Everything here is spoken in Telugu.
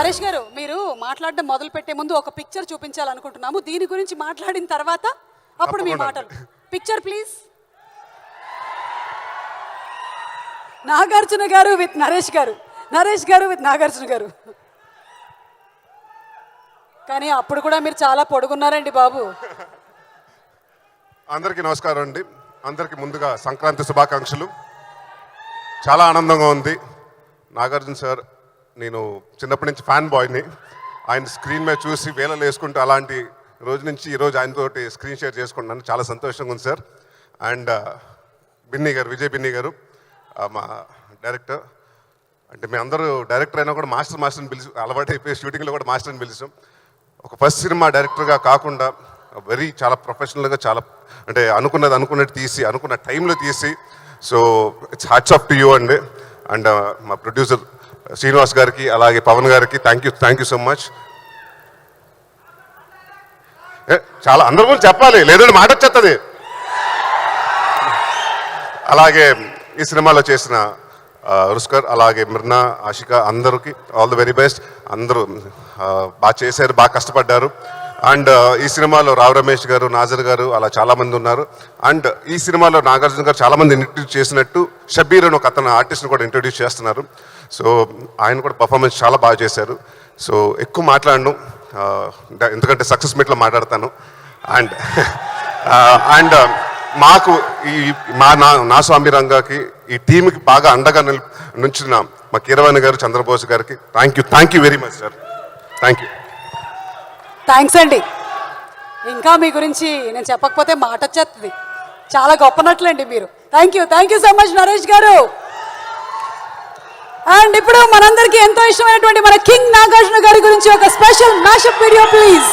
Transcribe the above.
నరేష్ గారు, మీరు మాట్లాడడం మొదలు పెట్టే ముందు ఒక పిక్చర్ చూపించాలనుకుంటున్నాము. దీని గురించి మాట్లాడిన తర్వాత అప్పుడు మీ మాటలు. Picture please. నాగార్జున గారు విత్ నరేష్ గారు, నరేష్ గారు విత్ నాగార్జున గారు. కానీ అప్పుడు కూడా మీరు చాలా పొడుగున్నారండి బాబు. అందరికీ నమస్కారం అండి. అందరికీ ముందుగా సంక్రాంతి శుభాకాంక్షలు. చాలా ఆనందంగా ఉంది. నాగార్జున సార్, నేను చిన్నప్పటి నుంచి ఫ్యాన్ బాయ్ని. ఆయన స్క్రీన్ మీద చూసి వేలలు వేసుకుంటూ అలాంటి రోజు నుంచి ఈరోజు ఆయనతోటి స్క్రీన్ షేర్ చేసుకుంటున్నాను. చాలా సంతోషంగా ఉంది సార్. అండ్ బిన్నీ గారు, విజయ్ బిన్నీ గారు మా డైరెక్టర్. అంటే మేము అందరూ డైరెక్టర్ అయినా కూడా మాస్టర్ని పిలిచి అలవాటు అయిపోయి షూటింగ్లో కూడా మాస్టర్ని పిలిచాం. ఒక ఫస్ట్ సినిమా డైరెక్టర్గా కాకుండా చాలా ప్రొఫెషనల్గా, చాలా అంటే అనుకున్నట్టు తీసి అనుకున్న టైంలో తీసి, so it's hats off to you అండి. అండ్ మా ప్రొడ్యూసర్ శ్రీనివాస్ గారికి, అలాగే పవన్ గారికి థ్యాంక్ యూ సో మచ్. చాలా అందరి గురించి చెప్పాలి, లేదంటే మాట వచ్చేస్తుంది. అలాగే ఈ సినిమాలో చేసిన రుస్కర్, అలాగే మిర్నా, ఆషిక, అందరికి ఆల్ ది వెరీ బెస్ట్. అందరూ బాగా చేశారు, బాగా కష్టపడ్డారు. అండ్ ఈ సినిమాలో రావు రమేష్ గారు, నాజర్ గారు అలా చాలామంది ఉన్నారు. అండ్ ఈ సినిమాలో నాగార్జున గారు చాలామంది ఇంట్రడ్యూస్ చేసినట్టు షబీర్ అని ఒక అతను ఆర్టిస్ట్ని కూడా ఇంట్రడ్యూస్ చేస్తున్నారు. సో ఆయన కూడా పర్ఫార్మెన్స్ చాలా బాగా చేశారు. సో ఎక్కువ మాట్లాడను, ఎందుకంటే సక్సెస్ మీట్లో మాట్లాడతాను. అండ్ మాకు ఈ నా స్వామి రంగాకి, ఈ టీంకి బాగా అండగా నుంచిన మా కీరవాణి గారు, చంద్రబోస్ గారికి thank you very much sir. Thanks అండి. ఇంకా మీ గురించి నేను చెప్పకపోతే మాట వచ్చేస్తుంది. చాలా గొప్పనట్లండి మీరు. Thank you so much Naresh గారు. అండ్ ఇప్పుడు మనందరికీ ఎంతో ఇష్టమైనటువంటి మన కింగ్ నాగార్జున గారి గురించి ఒక స్పెషల్ మ్యాషప్ వీడియో ప్లీజ్.